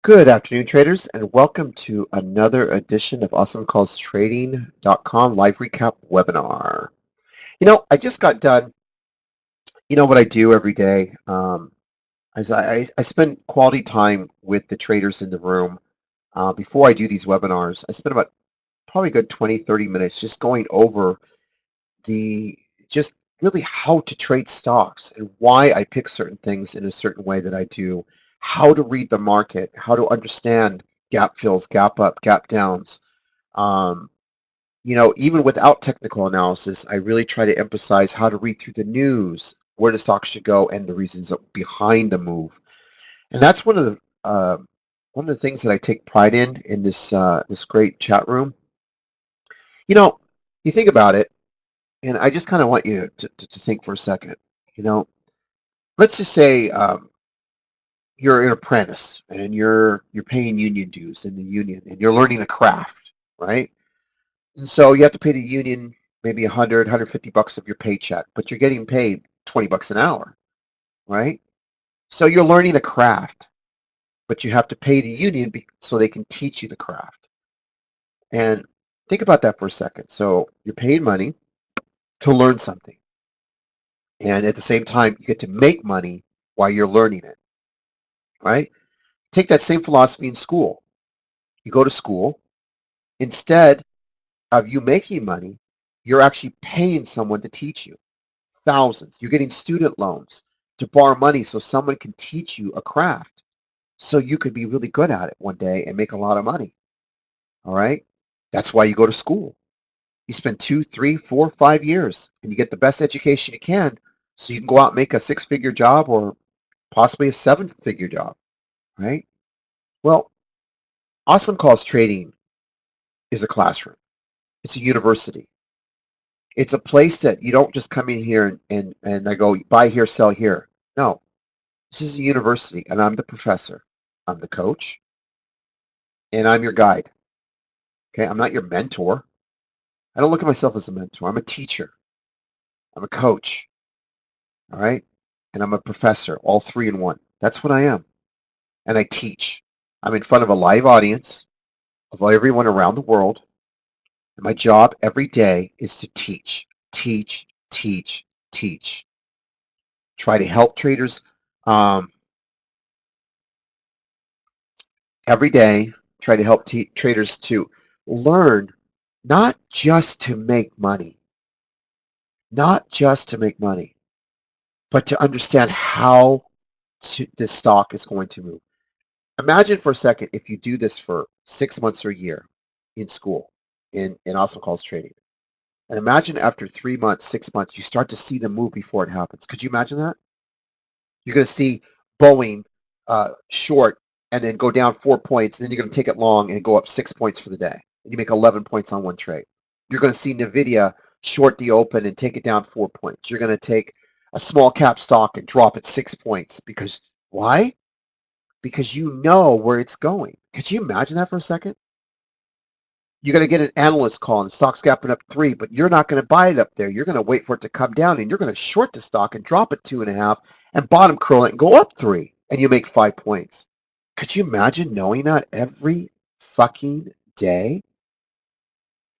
Good afternoon, traders, and welcome to another edition of Awesomecallstrading.com live recap webinar. I just got done. What I do every day I spend quality time with the traders in the room. Before I do these webinars, I spend about probably a good 20, 30 minutes just going over the just really how to trade stocks and why I pick certain things in a certain way that I do, how to read the market, how to understand gap fills, gap up, gap downs. Um, even without technical analysis, I really try to emphasize how to read through the news, where the stock should go, and the reasons behind the move. And that's one of the things that I take pride in this great chat room. You know, you think about it. And I just kind of want you to think for a second. You know, let's just say you're an apprentice and you're paying union dues in the union and you're learning a craft, right? And so you have to pay the union maybe 100, 150 bucks of your paycheck, but you're getting paid 20 bucks an hour, right? So you're learning a craft, but you have to pay the union so they can teach you the craft. And think about that for a second. So you're paying money to learn something. And at the same time, you get to make money while you're learning it, right? Take that same philosophy in school. You go to school, instead of you making money, you're actually paying someone to teach you. Thousands. You're getting student loans to borrow money so someone can teach you a craft so you could be really good at it one day and make a lot of money. All right? That's why you go to school. You spend 2, 3, 4, 5 years and you get the best education you can so you can go out and make a six-figure job or possibly a seven-figure job, right? Well, Awesome Calls Trading is a classroom. It's a university. It's a place that you don't just come in here and I go buy here, sell here. No, this is a university, and I'm the professor. I'm the coach, and I'm your guide. Okay, I'm not your mentor. I don't look at myself as a mentor. I'm a teacher. I'm a coach. All right, and I'm a professor. All three in one. That's what I am, and I teach. I'm in front of a live audience of everyone around the world. And my job every day is to teach, teach, teach, teach. Try to help traders um, every day. Try to help traders to learn not just to make money, not just to make money, but to understand how this stock is going to move. Imagine for a second if you do this for 6 months or a year in school, in Awesome Calls Trading. And imagine after 3 months, 6 months, you start to see the move before it happens. Could you imagine that? You're going to see Boeing short and then go down 4 points. And then you're going to take it long and go up 6 points for the day. And you make 11 points on one trade. You're going to see NVIDIA short the open and take it down 4 points. You're going to take a small cap stock and drop it 6 points. Because why? Because you know where it's going. Could you imagine that for a second? You're going to get an analyst call and the stock's gapping up 3, but you're not going to buy it up there. You're going to wait for it to come down and you're going to short the stock and drop it 2.5 and bottom curl it and go up 3 and you make 5 points. Could you imagine knowing that every fucking day?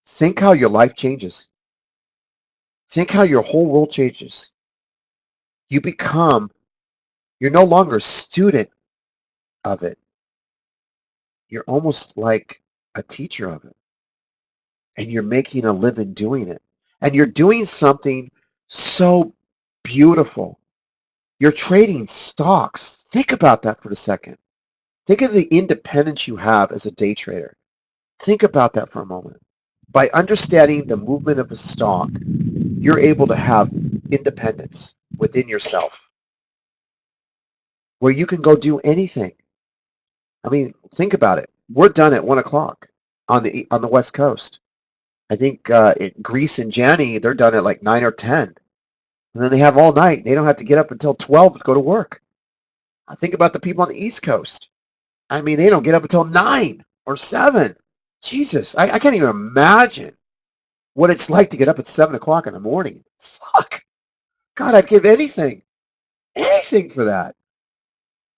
Think how your life changes. Think how your whole world changes. You're no longer a student of it. You're almost like a teacher of it. And you're making a living doing it. And you're doing something so beautiful. You're trading stocks. Think about that for a second. Think of the independence you have as a day trader. Think about that for a moment. By understanding the movement of a stock, you're able to have independence within yourself where you can go do anything. I mean, think about it. We're done at 1 o'clock on the West Coast. I think Greece and Jani, they're done at like 9 or 10. And then they have all night. They don't have to get up until 12 to go to work. I think about the people on the East Coast. I mean, they don't get up until 9 or 7. Jesus, I can't even imagine what it's like to get up at 7 o'clock in the morning. Fuck. God, I'd give anything for that.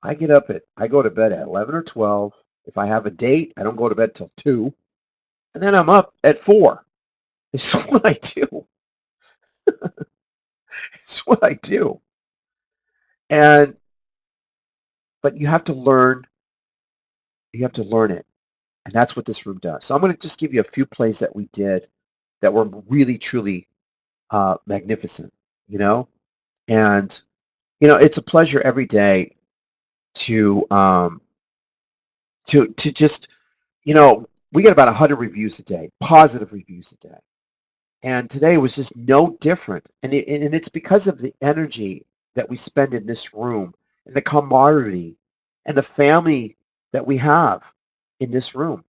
I go to bed at 11 or 12. If I have a date, I don't go to bed till 2, and then I'm up at 4. It's what I do. It's what I do. And but you have to learn it. And that's what this room does. So I'm going to just give you a few plays that we did that were really truly magnificent, you know? And it's a pleasure every day to just we get about 100 reviews a day, positive reviews a day. And today was just no different. And it's because of the energy that we spend in this room and the camaraderie and the family that we have in this room.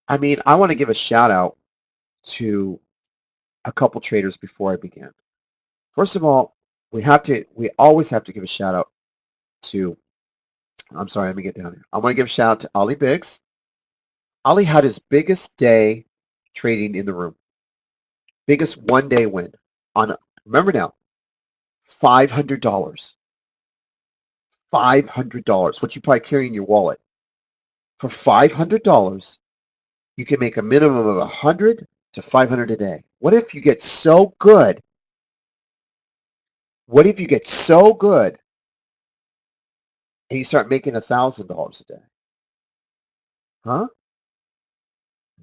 I mean, I want to give a shout out to a couple traders before I begin. First of all, we always have to give a shout out to, I'm sorry, let me get down here. I want to give a shout out to Ollie Biggs. Ollie had his biggest day trading in the room, biggest 1 day win on, remember now, $500. $500, what you probably carry in your wallet. For $500, you can make a minimum of 100 to 500 a day. What if you get so good? What if you get so good and you start making $1,000 a day? Huh?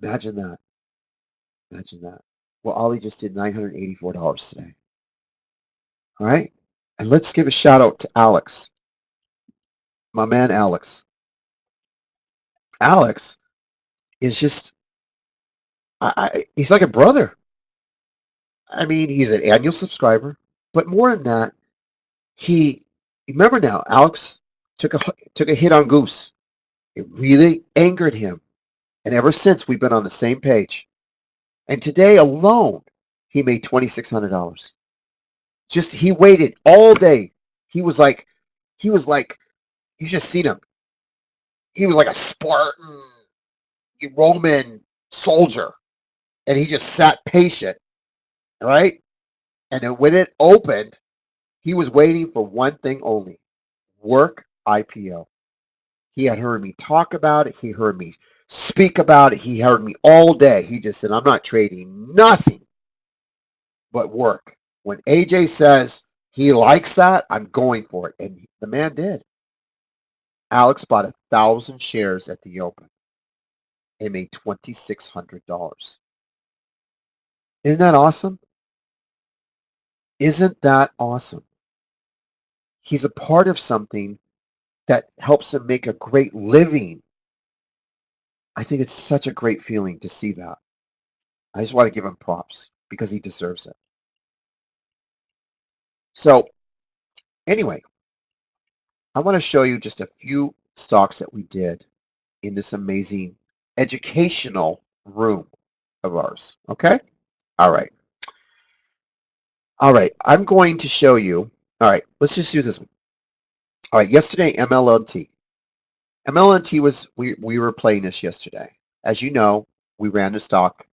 Imagine that. Imagine that. Well, Ollie just did $984 today. All right. And let's give a shout out to Alex, my man Alex. Alex is just, he's like a brother. I mean, he's an annual subscriber, but more than that, he, remember now, Alex took a took a hit on Goose. It really angered him, and ever since we've been on the same page. And today alone, he made $2,600. Just he waited all day. He was like, he was like, you just seen him. He was like a Spartan Roman soldier, and he just sat patient, right? And then when it opened, he was waiting for one thing only: work IPO. He had heard me talk about it. He heard me speak about it. He heard me all day. He just said, I'm not trading nothing but work. When AJ says he likes that, I'm going for it. And the man did. Alex bought 1,000 shares at the open and made $2,600. Isn't that awesome? Isn't that awesome? He's a part of something that helps him make a great living. I think it's such a great feeling to see that. I just want to give him props because he deserves it. So, anyway, I want to show you just a few stocks that we did in this amazing educational room of ours. Okay? All right. All right. I'm going to show you. All right. Let's just do this one. All right. Yesterday, MLNT. MLNT was, we were playing this yesterday. As you know, we ran the stock,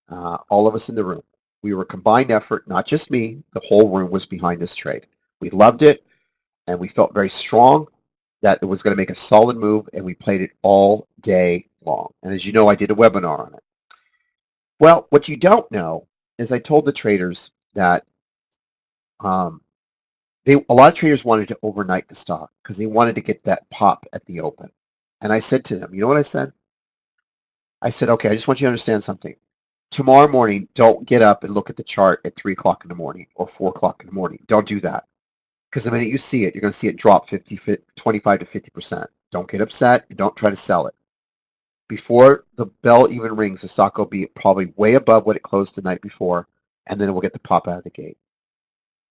all of us in the room. We were a combined effort, not just me. The whole room was behind this trade. We loved it, and we felt very strong that it was going to make a solid move, and we played it all day long. And as you know, I did a webinar on it. Well, what you don't know is I told the traders that um, a lot of traders wanted to overnight the stock because they wanted to get that pop at the open. And I said to them, you know what I said? I said, okay, I just want you to understand something. Tomorrow morning, don't get up and look at the chart at 3 o'clock in the morning or 4 o'clock in the morning. Don't do that. Because the minute you see it, you're going to see it drop 25 to 50%. Don't get upset and don't try to sell it. Before the bell even rings, the stock will be probably way above what it closed the night before, and then it will get the pop out of the gate.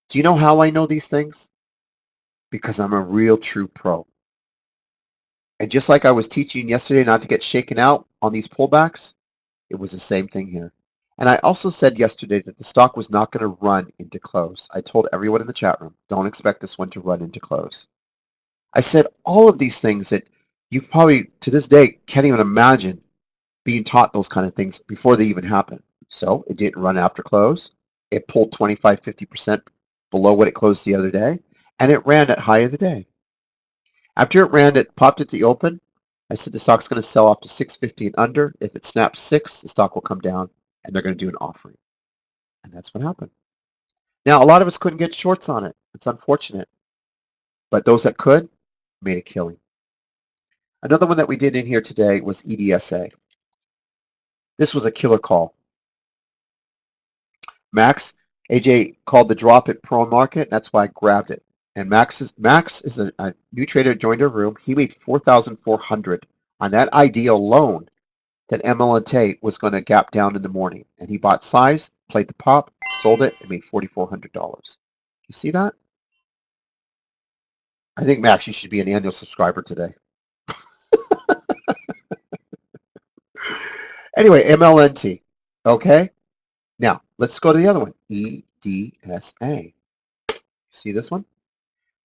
Do you know how I know these things? Because I'm a real true pro. And just like I was teaching yesterday not to get shaken out on these pullbacks, it was the same thing here. And I also said yesterday that the stock was not going to run into close. I told everyone in the chat room, don't expect this one to run into close. I said all of these things that you probably, to this day, can't even imagine being taught those kind of things before they even happen. So it didn't run after close. It pulled 25, 50% below what it closed the other day, and it ran at high of the day. After it ran, it popped at the open. I said the stock's going to sell off to 650 and under. If it snaps 6, the stock will come down, and they're going to do an offering. And that's what happened. Now, a lot of us couldn't get shorts on it. It's unfortunate. But those that could made a killing. Another one that we did in here today was EDSA. This was a killer call. Max, AJ called the drop at Pro Market. And that's why I grabbed it. And Max is a new trader that joined our room. He made 4,400 on that idea alone that MLNT was going to gap down in the morning. And he bought size, played the pop, sold it, and made $4,400. You see that? I think, Max, you should be an annual subscriber today. Anyway, MLNT. Okay? Now, let's go to the other one, EDSA. See this one?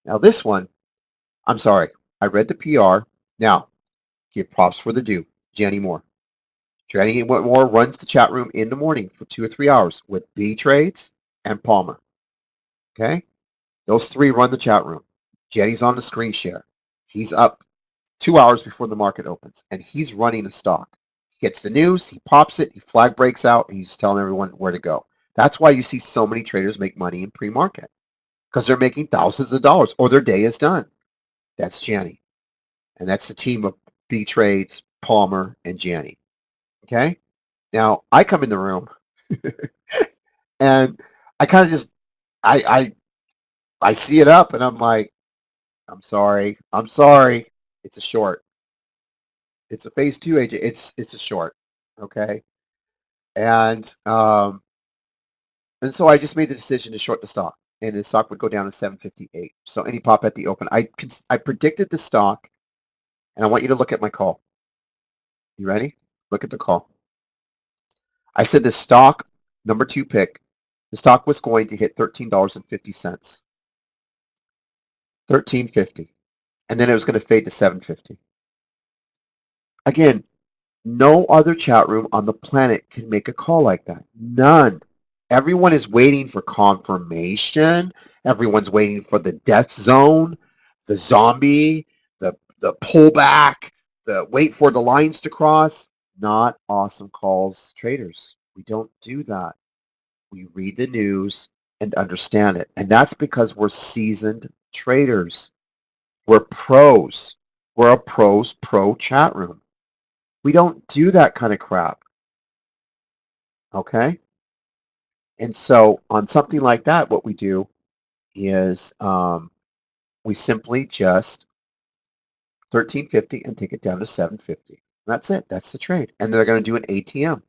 Now, this one, I'm sorry. I read the PR. Now, give props for the due. Jenny Moore. Jenny Moore runs the chat room in the morning for 2 or 3 hours with B Trades and Palmer. Okay? Those three run the chat room. Jenny's on the screen share. He's up 2 hours before the market opens, and he's running a stock. He gets the news, he pops it, he flag breaks out, and he's telling everyone where to go. That's why you see so many traders make money in pre-market, because they're making thousands of dollars, or their day is done. That's Jenny, and that's the team of B Trades, Palmer, and Jenny. Okay? Now, I come in the room, and I kind of just, I see it up, and I'm like, I'm sorry. It's a short. It's a phase 2 agent. It's a short. Okay. And so I just made the decision to short the stock, and the stock would go down to 758. So any pop at the open, I predicted the stock, and I want you to look at my call. You ready? Look at the call. I said the stock, number 2 pick, the stock was going to hit $13.50, $13.50, and then it was going to fade to $7.50. Again, no other chat room on the planet can make a call like that. None. Everyone is waiting for confirmation. Everyone's waiting for the death zone, the zombie, the pullback, the wait for the lines to cross. Not Awesome Calls traders. We don't do that. We read the news and understand it. And that's because we're seasoned traders. We're pros. We're a pros pro chat room. We don't do that kind of crap. Okay? And so on something like that, what we do is we simply just 1350 and take it down to 750. That's it. That's the trade. And they're going to do an ATM.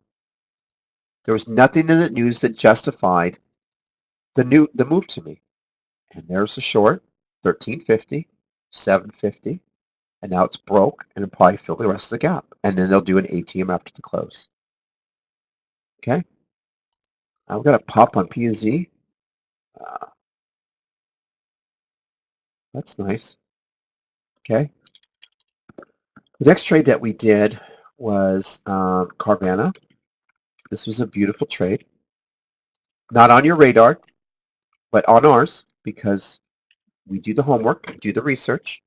There was nothing in the news that justified the move to me. And there's the short, 1350, 750, and now it's broke, and it'll probably fill the rest of the gap. And then they'll do an ATM after the close. Okay? I've got a pop on P&Z. That's nice. Okay. The next trade that we did was Carvana. This was a beautiful trade. Not on your radar, but on ours, because we do the homework, do the research.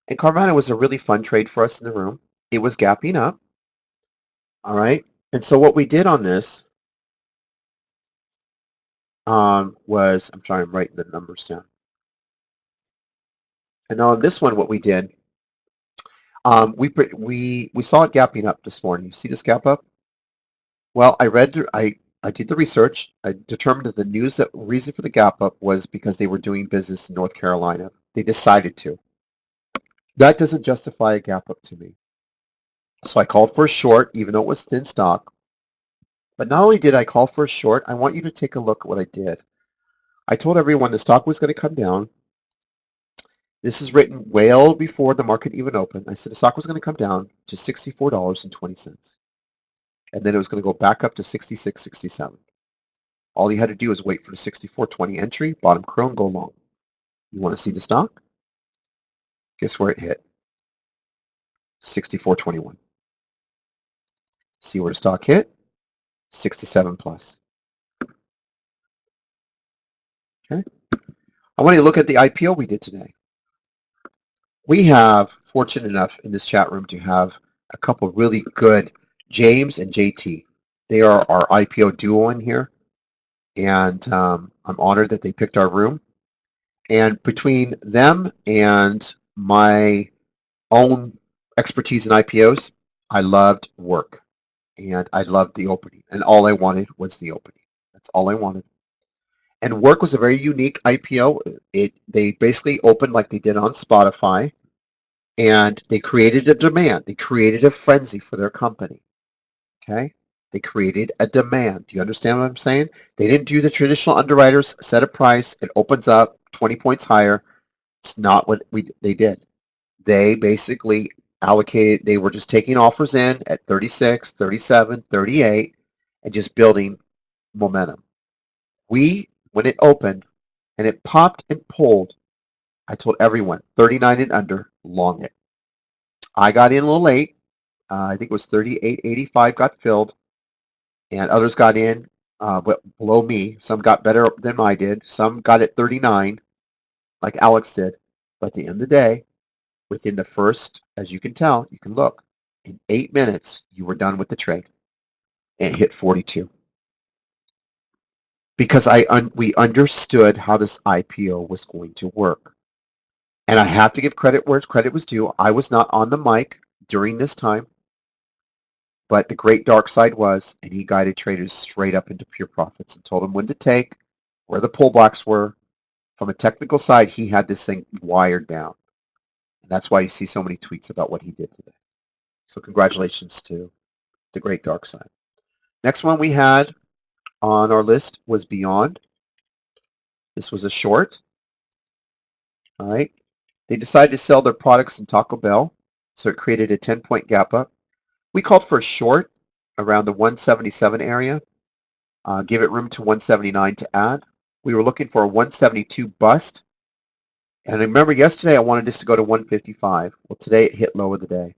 And Carvana was a really fun trade for us in the room. It was gapping up. All right. And so what we did on this was, I'm trying to write the numbers down. And on this one, what we did, we saw it gapping up this morning. You see this gap up? Well, I did the research. I determined that the reason for the gap up was because they were doing business in North Carolina. They decided to. That doesn't justify a gap up to me. So I called for a short, even though it was thin stock. But not only did I call for a short, I want you to take a look at what I did. I told everyone the stock was going to come down. This is written well before the market even opened. I said the stock was going to come down to $64.20. And then it was going to go back up to $66.67. All you had to do is wait for the 64.20 entry, bottom curl, and go long. You want to see the stock? Guess where it hit? 64.21. See where the stock hit? 67 plus. Okay. I want you to look at the IPO we did today. We have fortunate enough in this chat room to have a couple really good James and JT. They are our IPO duo in here, and I'm honored that they picked our room. And between them and my own expertise in IPOs, I loved work and I loved the opening. And all I wanted was the opening. That's all I wanted. And work was a very unique IPO. They basically opened like they did on Spotify, and they created a demand. They created a frenzy for their company. Okay? They created a demand. Do you understand what I'm saying? They didn't do the traditional underwriters set a price, it opens up 20 points higher. It's not what they did. They basically allocated, they were just taking offers in at 36, 37, 38, and just building momentum. When it opened and it popped and pulled, I told everyone 39 and under, long it. I got in a little late. I think it was 38.85 got filled, and others got in but below me. Some got better than I did. Some got at 39, like Alex did. But at the end of the day, within the first, as you can tell, you can look, in 8 minutes, you were done with the trade and it hit 42. Because we understood how this IPO was going to work. And I have to give credit where credit was due. I was not on the mic during this time, but the great dark side was, and he guided traders straight up into pure profits and told them when to take, where the pullbacks were. From a technical side, he had this thing wired down. And that's why you see so many tweets about what he did today. So congratulations to the great dark side. Next one we had on our list was Beyond. This was a short. All right. They decided to sell their products in Taco Bell, so it created a 10-point gap up. We called for a short around the 177 area. Give it room to 179 to add. We were looking for a 172 bust. And I remember yesterday I wanted this to go to 155. Well, today it hit low of the day.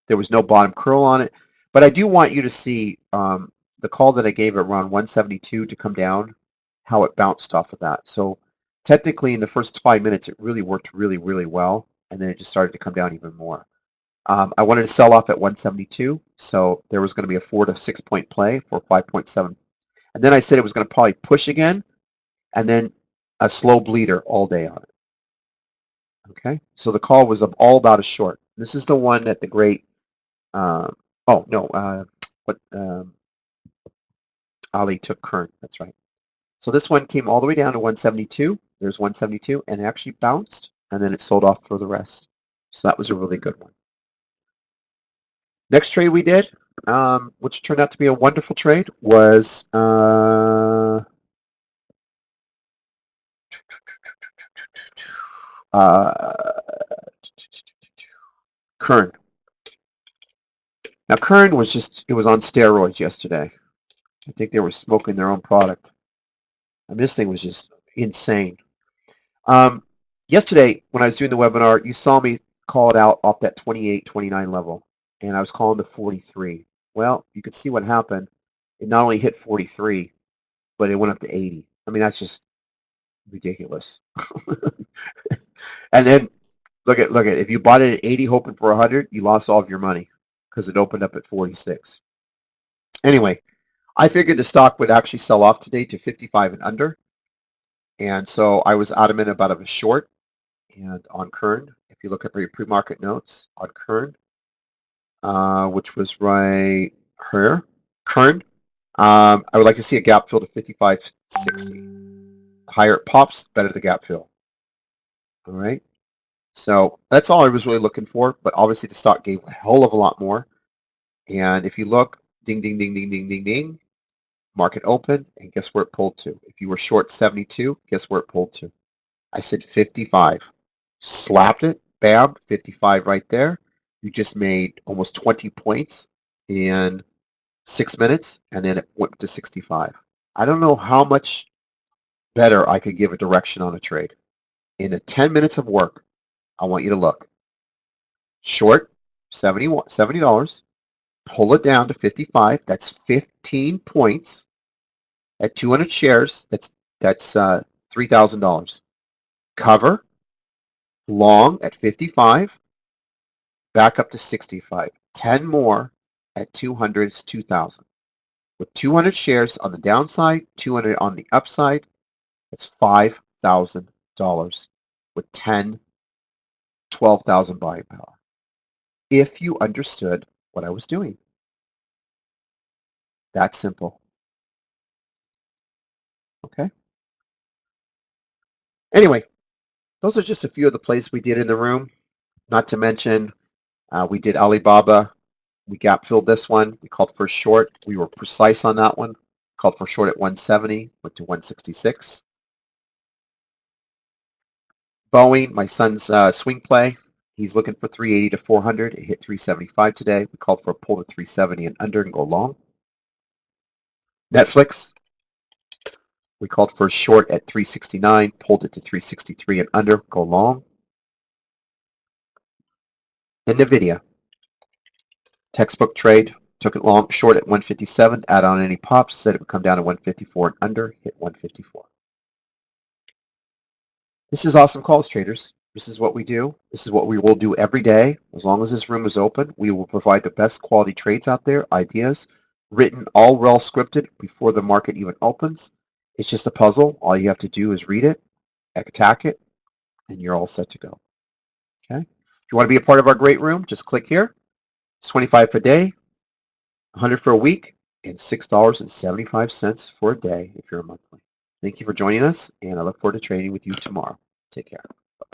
There was no bottom curl on it. But I do want you to see the call that I gave around 172 to come down, how it bounced off of that. So technically in the first 5 minutes, it really worked really, really well. And then it just started to come down even more. I wanted to sell off at 172. So there was going to be a 4 to 6 point play for 5.7. And then I said it was going to probably push again and then a slow bleeder all day on it. Okay. So the call was all about a short. This is the one that the great, oh, no, what Ali took current. That's right. So this one came all the way down to 172. There's 172 and it actually bounced and then it sold off for the rest. So that was a really good one. Next trade we did, which turned out to be a wonderful trade, was Kern. Now Kern was it was on steroids yesterday. I think they were smoking their own product. I mean, this thing was just insane. Yesterday, when I was doing the webinar, you saw me call it out off that 28, 29 level, and I was calling to 43. Well, you could see what happened. It not only hit 43, but it went up to 80. I mean, that's just ridiculous. And then look at if you bought it at 80 hoping for 100, you lost all of your money because it opened up at 46. Anyway, I figured the stock would actually sell off today to 55 and under. And so I was adamant about a short. And on Kern, if you look at your pre-market notes on Kern, which was right here, Kern, I would like to see a gap fill to 55.60. The higher it pops, better the gap fill. All right. So that's all I was really looking for. But obviously the stock gave a hell of a lot more. And if you look, ding, ding, ding, ding, ding, ding, ding, market open, and guess where it pulled to? If you were short 72, guess where it pulled to? I said 55. Slapped it, bam, 55 right there. You just made almost 20 points in 6 minutes, and then it went to 65. I don't know how much better I could give a direction on a trade. In the 10 minutes of work, I want you to look. Short, $70, pull it down to 55. That's 15 points. At 200 shares, that's $3,000. Cover, long at 55, back up to 65. 10 more at 200 is 2,000. With 200 shares on the downside, 200 on the upside, it's $5,000 with 10, 12,000 buying power. If you understood what I was doing, that simple. Okay. Anyway, those are just a few of the plays we did in the room. Not to mention, we did Alibaba. We gap filled this one. We called for short. We were precise on that one. Called for short at 170, went to 166. Boeing, my son's swing play. He's looking for 380 to 400. It hit 375 today. We called for a pull to 370 and under and go long. Netflix, we called for a short at 369, pulled it to 363 and under, go long. And NVIDIA, textbook trade, took it long, short at 157, add on any pops, said it would come down to 154 and under, hit 154. This is Awesome Calls, traders. This is what we do. This is what we will do every day. As long as this room is open, we will provide the best quality trades out there, ideas, written, all well scripted before the market even opens. It's just a puzzle. All you have to do is read it, attack it, and you're all set to go. Okay. If you want to be a part of our great room, just click here. It's $25 for a day, $100 for a week, and $6.75 for a day if you're a monthly. Thank you for joining us, and I look forward to trading with you tomorrow. Take care.